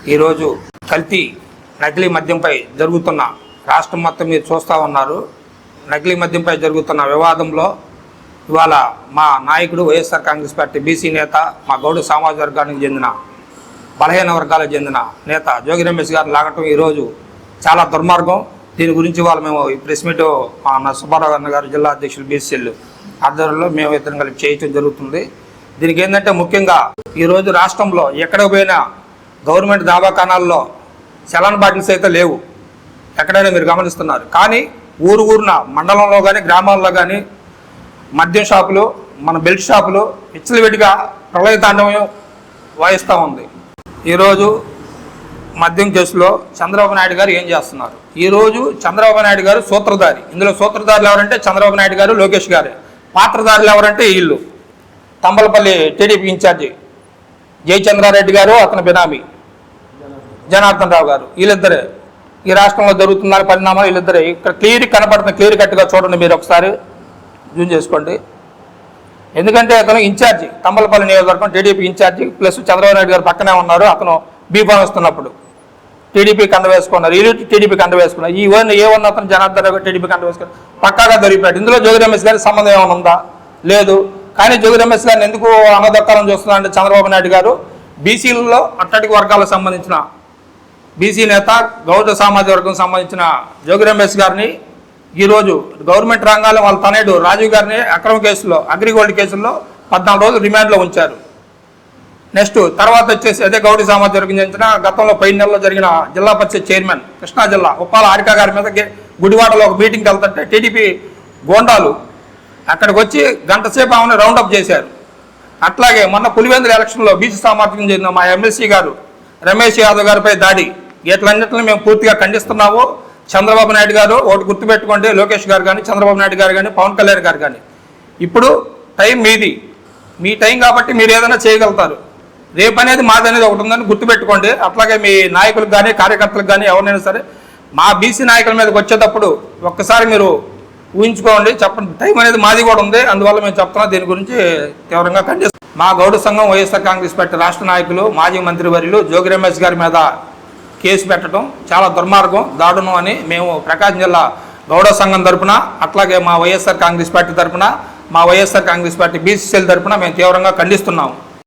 ఈరోజు కల్తీ నకిలీ మద్యంపై జరుగుతున్న రాష్ట్రం మొత్తం మీరు చూస్తూ ఉన్నారు. నకిలీ మద్యంపై జరుగుతున్న వివాదంలో ఇవాళ మా నాయకుడు వైఎస్ఆర్ కాంగ్రెస్ పార్టీ బీసీ నేత, మా గౌడ సామాజిక వర్గానికి చెందిన బలహీన వర్గాలకు చెందిన నేత జోగి రమేష్ గారు లాగటం ఈరోజు చాలా దుర్మార్గం. దీని గురించి వాళ్ళు మేము ఈ ప్రెస్ మీట్ మా సుబ్బారావు అన్న గారు జిల్లా అధ్యక్షులు బీసీఎల్ ఆధ్వర్యంలో మేము ఇద్దరం కలిపి చేయటం జరుగుతుంది. దీనికి ఏంటంటే ముఖ్యంగా ఈరోజు రాష్ట్రంలో ఎక్కడికి పోయినా గవర్నమెంట్ దవాఖానాల్లో చలన్ బాటిల్స్ అయితే లేవు, ఎక్కడైనా మీరు గమనిస్తున్నారు. కానీ ఊరున మండలంలో కానీ గ్రామాల్లో కానీ మద్యం షాపులు, మన బెల్ట్ షాపులు విచ్చలవిడిగా ప్రళయ తాండవం వాయిస్తూ ఉంది. ఈరోజు మద్యం కేసులో చంద్రబాబు నాయుడు గారు ఏం చేస్తున్నారు? ఈరోజు చంద్రబాబు నాయుడు గారు సూత్రధారి. ఇందులో సూత్రధారులు ఎవరంటే చంద్రబాబు నాయుడు గారు, లోకేష్ గారే. పాత్రధారులు ఎవరంటే వీళ్ళు తంబలపల్లి టీడీపీ ఇన్ఛార్జి జయచంద్రారెడ్డి గారు, అతని బినామీ జనార్దన్ రావు గారు. వీళ్ళిద్దరే ఈ రాష్ట్రంలో జరుగుతున్న పరిణామాలు వీళ్ళిద్దరే. ఇక్కడ క్లియర్ కట్గా చూడండి, మీరు ఒకసారి జూమ్ చేసుకోండి. ఎందుకంటే అతను ఇన్ఛార్జి, తంబలపల్లి నియోజకవర్గం TDP incharge, plus Chandrababu Naidu గారు పక్కనే ఉన్నారు. అతను బీఫామ్ ఇస్తున్నప్పుడు టీడీపీ కండ వేసుకున్నారు, వీళ్ళు టీడీపీ కండ వేసుకున్నారు. ఏ1 అతను జనార్దన్ రావు గారు టీడీపీ కండ వేసుకున్నారు, పక్కాగా దొరికిపోయాడు. ఇందులో జోగి రమేష్ గారి సంబంధం ఏమైనా ఉందా? లేదు. కానీ జోగి రమేష్ గారిని ఎందుకు అన్నదక్కాలని చూస్తున్నారంటే చంద్రబాబు నాయుడు గారు బీసీలలో అట్టడికి వర్గాలకు సంబంధించిన బీసీ నేత, గౌడ సామాజిక వర్గం సంబంధించిన జోగి రమేష్ గారిని ఈరోజు గవర్నమెంట్ రంగాల్లో వాళ్ళ తనయుడు రాజీవ్ గారిని అక్రమ కేసులో, అగ్రిగోల్డ్ కేసుల్లో 14 రోజులు రిమాండ్లో ఉంచారు. నెక్స్ట్ తర్వాత వచ్చేసి అదే గౌడ సామాజిక వర్గం చెందిన గతంలో 10 నెలల్లో జరిగిన జిల్లా పరిషత్ చైర్మన్ కృష్ణా జిల్లా ఉప్పాల హారిక గారి మీద గుడివాడలో ఒక మీటింగ్కి వెళ్తుంటే టీడీపీ గోండాలు అక్కడికి వచ్చి గంట సేపు ఆమెను రౌండప్ చేశారు. అట్లాగే మొన్న పులివెందుల ఎలక్షన్లో బీసీ సామర్థ్యం చెందిన మా ఎమ్మెల్సీ గారు రమేష్ యాదవ్ గారిపై దాడి, ఇట్లన్నింటిని మేము పూర్తిగా ఖండిస్తున్నాము. చంద్రబాబు నాయుడు గారు ఒకటి గుర్తుపెట్టుకోండి, లోకేష్ గారు కానీ, చంద్రబాబు నాయుడు గారు కానీ, పవన్ కళ్యాణ్ గారు కానీ, ఇప్పుడు టైం మీది, మీ టైం కాబట్టి మీరు ఏదైనా చేయగలుగుతారు. రేపు అనేది మాది అనేది ఒకటి ఉందని గుర్తుపెట్టుకోండి. అట్లాగే మీ నాయకులకు కానీ, కార్యకర్తలకు కానీ, ఎవరినైనా సరే మా బీసీ నాయకుల మీదకి వచ్చేటప్పుడు ఒక్కసారి మీరు ఊహించుకోండి, చెప్పండి. టైం అనేది మాది కూడా ఉంది, అందువల్ల మేము చెప్తున్నాం. దీని గురించి తీవ్రంగా ఖండిస్తాం. మా గౌడ సంఘం వైఎస్ఆర్ కాంగ్రెస్ పార్టీ రాష్ట్ర నాయకులు, మాజీ మంత్రివర్యులు జోగి రమేష్ గారి మీద కేసు పెట్టడం చాలా దుర్మార్గం, దారుణం అని మేము ప్రకాశం జిల్లా గౌడ సంఘం తరపున, అట్లాగే మా వైఎస్ఆర్ కాంగ్రెస్ పార్టీ తరపున, మా వైఎస్ఆర్ కాంగ్రెస్ పార్టీ బీసీసీఎల్ తరపున మేము తీవ్రంగా ఖండిస్తున్నాము.